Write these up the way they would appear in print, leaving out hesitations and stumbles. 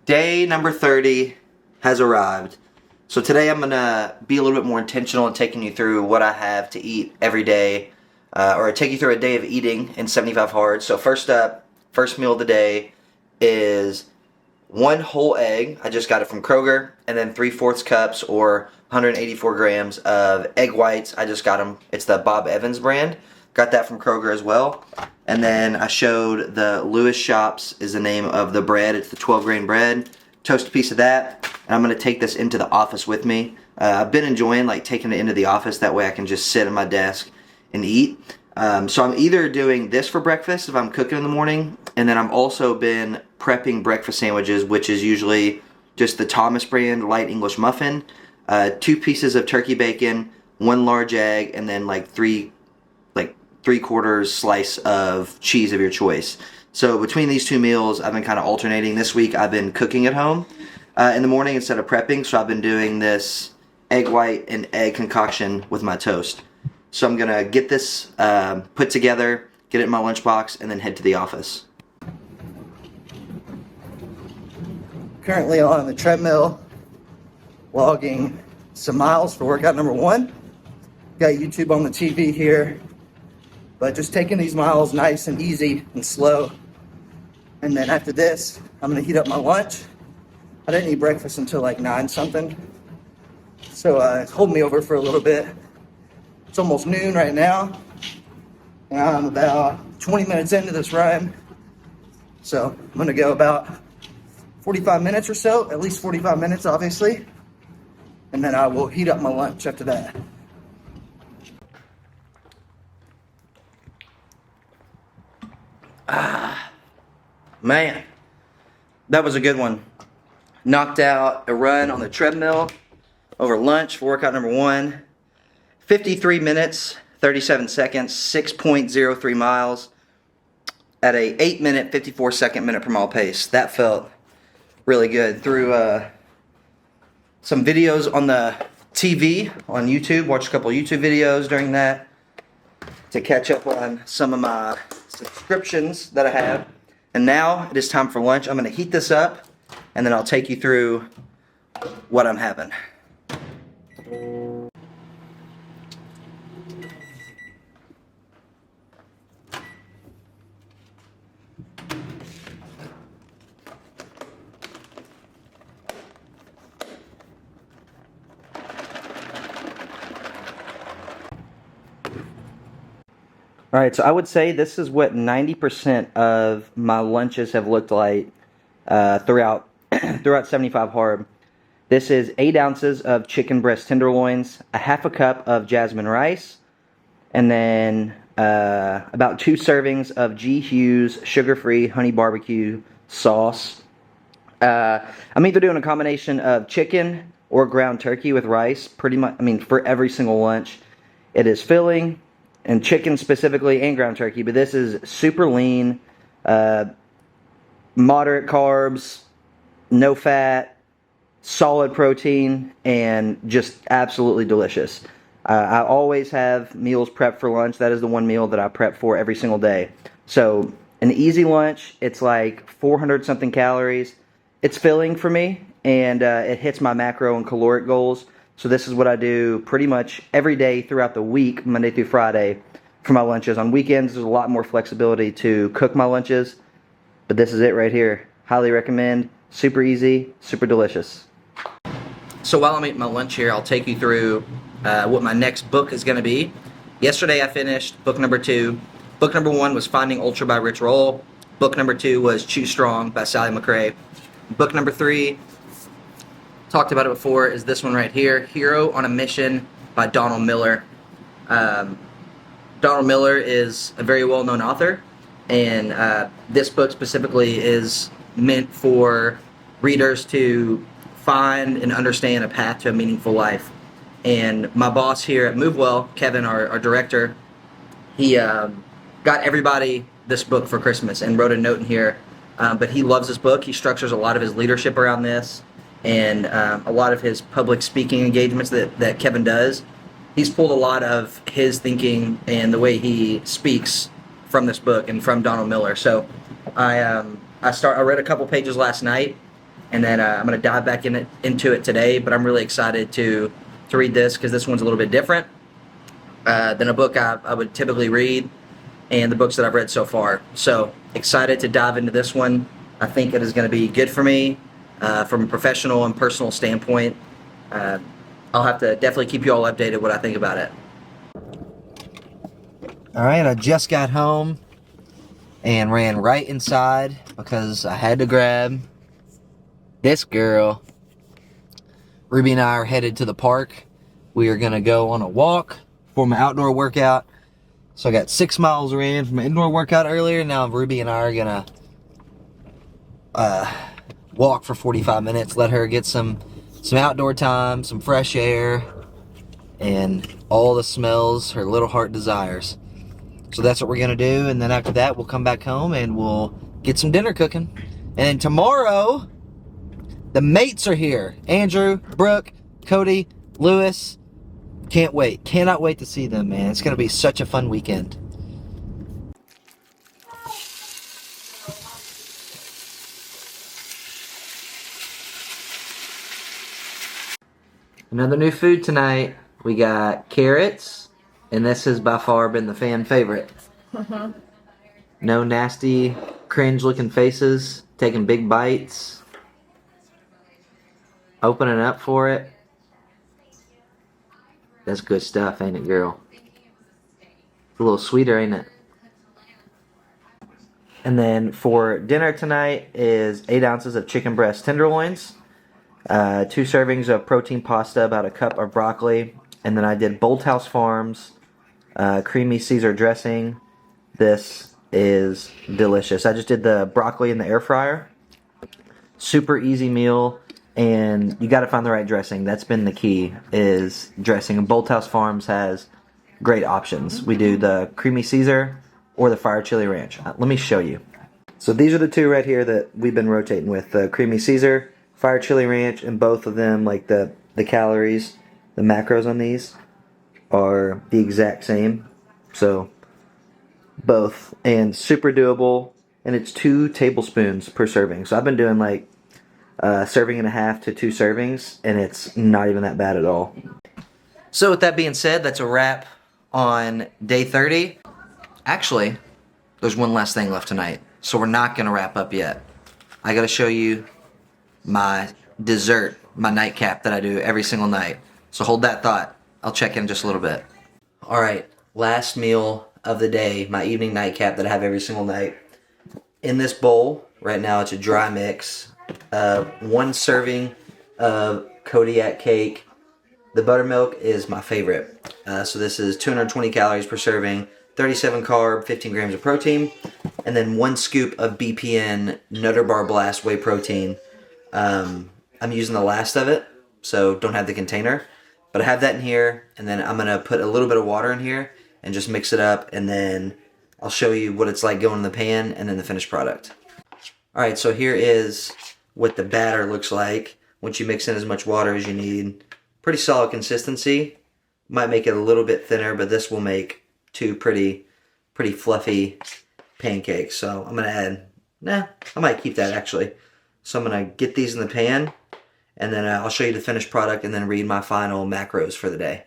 Day number 30 has arrived. So today I'm going to be a little bit more intentional in taking you through what I have to eat every day, or take you through a day of eating in 75 Hard. So first up, first meal of the day is one whole egg. I just got it from Kroger, and then 3/4 cups or 184 grams of egg whites. I just got them. It's the Bob Evans brand. Got that from Kroger as well. And then I showed the Lewis Shops is the name of the bread. It's the 12 grain bread. Toast a piece of that. And I'm going to take this into the office with me. I've been enjoying taking it into the office. That way I can just sit at my desk and eat. So I'm either doing this for breakfast if I'm cooking in the morning. And then I've also been prepping breakfast sandwiches, which is usually just the Thomas brand light English muffin, 2 pieces of turkey bacon, 1 large egg, and then 3/4 slice of cheese of your choice. So between these 2 meals, I've been kind of alternating. This week I've been cooking at home in the morning instead of prepping, so I've been doing this egg white and egg concoction with my toast. So I'm going to get this put together, get it in my lunchbox, and then head to the office. Currently on the treadmill, logging some miles for workout number 1. Got YouTube on the TV here. But just taking these miles nice and easy and slow. And then after this, I'm going to heat up my lunch. I didn't eat breakfast until 9 something. So it's holding me over for a little bit. It's almost noon right now. And I'm about 20 minutes into this run. So I'm going to go about 45 minutes or so. At least 45 minutes, obviously. And then I will heat up my lunch after that. Man, that was a good one. Knocked out a run on the treadmill over lunch for workout number 1. 53 minutes, 37 seconds, 6.03 miles at a 8-minute, 54-second minute per mile pace. That felt really good. Through some videos on the TV, on YouTube. Watched a couple YouTube videos during that to catch up on some of my subscriptions that I have. And now it is time for lunch. I'm going to heat this up, and then I'll take you through what I'm having. All right, so I would say this is what 90% of my lunches have looked like throughout 75 Hard. This is 8 ounces of chicken breast tenderloins, a half a cup of jasmine rice, and then about 2 servings of G. Hughes sugar-free honey barbecue sauce. I'm either doing a combination of chicken or ground turkey with rice, pretty much. I mean, for every single lunch. It is filling. And chicken specifically, and ground turkey. But this is super lean, moderate carbs, no fat, solid protein, and just absolutely delicious. I always have meals prepped for lunch. That is the one meal that I prep for every single day. So an easy lunch, it's 400 something calories. It's filling for me, and it hits my macro and caloric goals. So this is what I do pretty much every day throughout the week, Monday through Friday, for my lunches. On weekends, there's a lot more flexibility to cook my lunches, but this is it right here. Highly recommend. Super easy, super delicious. So while I'm eating my lunch here, I'll take you through what my next book is going to be. Yesterday I finished book number 2. Book number 1 was Finding Ultra by Rich Roll. Book number 2 was Choose Strong by Sally McRae. Book number 3, talked about it before, is this one right here, Hero on a Mission by Donald Miller. Donald Miller is a very well-known author, and this book specifically is meant for readers to find and understand a path to a meaningful life. And my boss here at MoveWell, Kevin, our director, he got everybody this book for Christmas and wrote a note in here. But he loves this book. He structures a lot of his leadership around this, and a lot of his public speaking engagements that Kevin does. He's pulled a lot of his thinking and the way he speaks from this book and from Donald Miller. So I read a couple pages last night, and then I'm going to dive back into it today. But I'm really excited to read this because this one's a little bit different than a book I would typically read, and the books that I've read so far. So excited to dive into this one. I think it is going to be good for me from a professional and personal standpoint. Uh, I'll have to definitely keep you all updated what I think about it. All right, I just got home and ran right inside because I had to grab this girl. Ruby and I are headed to the park. We are going to go on a walk for my outdoor workout. So I got 6 miles ran from my indoor workout earlier. Now Ruby and I are going to walk for 45 minutes. Let her get some outdoor time, some fresh air, and all the smells her little heart desires. So that's what we're going to do. And then after that, we'll come back home and we'll get some dinner cooking. And then tomorrow, the mates are here. Andrew, Brooke, Cody, Lewis. Can't wait. Cannot wait to see them, man. It's going to be such a fun weekend. Another new food tonight. We got carrots, and this has by far been the fan favorite. No nasty, cringe-looking faces, taking big bites, opening up for it. That's good stuff, ain't it, girl? It's a little sweeter, ain't it? And then for dinner tonight is 8 ounces of chicken breast tenderloins, 2 servings of protein pasta, about a cup of broccoli, and then I did Bolthouse Farms creamy Caesar dressing. This is delicious. I just did the broccoli in the air fryer. Super easy meal, and you got to find the right dressing. That's been the key, is dressing. And Bolthouse Farms has great options. We do the creamy Caesar or the fire chili ranch. Let me show you. So these are the two right here that we've been rotating with, the creamy Caesar, fire chili ranch, and both of them, like the calories, the macros on these are the exact same. So both, and super doable, and it's 2 tablespoons per serving. So I've been doing like a serving and a half to 2 servings, and it's not even that bad at all. So with that being said, that's a wrap on day 30. Actually, there's one last thing left tonight, so we're not going to wrap up yet. I got to show you my dessert, my nightcap that I do every single night. So hold that thought. I'll check in just a little bit. All right, last meal of the day, my evening nightcap that I have every single night. In this bowl, right now it's a dry mix. 1 serving of Kodiak cake. The buttermilk is my favorite. So this is 220 calories per serving, 37 carb, 15 grams of protein, and then 1 scoop of BPN Nutter Bar Blast whey protein. I'm using the last of it, so don't have the container. But I have that in here, and then I'm going to put a little bit of water in here and just mix it up, and then I'll show you what it's like going in the pan and then the finished product. Alright, so here is what the batter looks like once you mix in as much water as you need. Pretty solid consistency. Might make it a little bit thinner, but this will make 2 pretty fluffy pancakes. So I'm going to add, I might keep that actually. So I'm going to get these in the pan, and then I'll show you the finished product and then read my final macros for the day.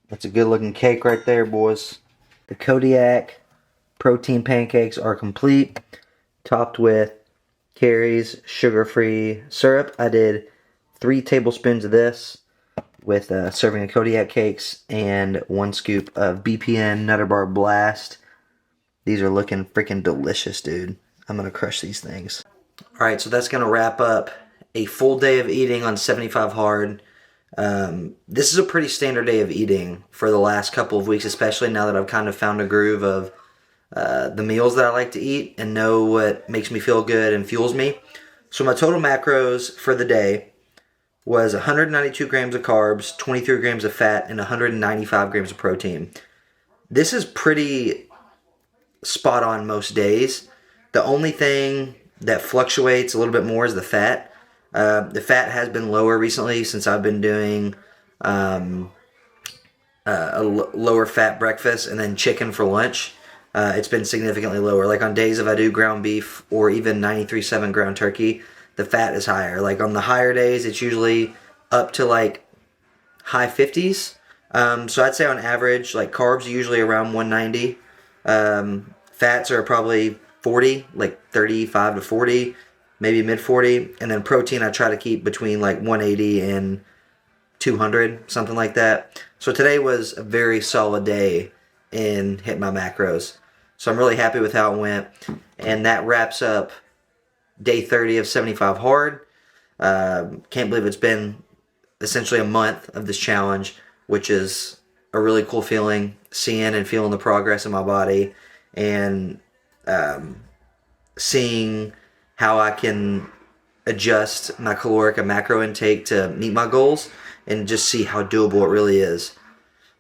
That's a good looking cake right there, boys. The Kodiak protein pancakes are complete, topped with Carrie's sugar-free syrup. I did 3 tablespoons of this with a serving of Kodiak cakes and 1 scoop of BPN Nutter Bar Blast. These are looking freaking delicious, dude. I'm going to crush these things. Alright, so that's going to wrap up a full day of eating on 75 Hard. This is a pretty standard day of eating for the last couple of weeks, especially now that I've kind of found a groove of the meals that I like to eat and know what makes me feel good and fuels me. So my total macros for the day was 192 grams of carbs, 23 grams of fat, and 195 grams of protein. This is pretty spot on most days. The only thing that fluctuates a little bit more is the fat. The fat has been lower recently since I've been doing a lower fat breakfast and then chicken for lunch. it's been significantly lower. Like on days if I do ground beef or even 93.7 ground turkey, the fat is higher. Like on the higher days, it's usually up to like high 50s. So I'd say on average, like carbs are usually around 190. Fats are probably 40, like 35 to 40, maybe mid 40. And then protein I try to keep between like 180 and 200, something like that. So today was a very solid day in hitting my macros. So I'm really happy with how it went. And that wraps up day 30 of 75 hard. Can't believe it's been essentially a month of this challenge, which is a really cool feeling, seeing and feeling the progress in my body and seeing how I can adjust my caloric and macro intake to meet my goals and just see how doable it really is.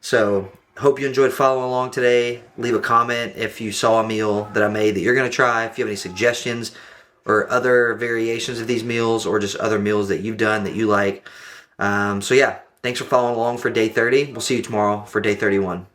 So hope you enjoyed following along today. Leave a comment if you saw a meal that I made that you're going to try. If you have any suggestions or other variations of these meals or just other meals that you've done that you like. So yeah, thanks for following along for day 30. We'll see you tomorrow for day 31.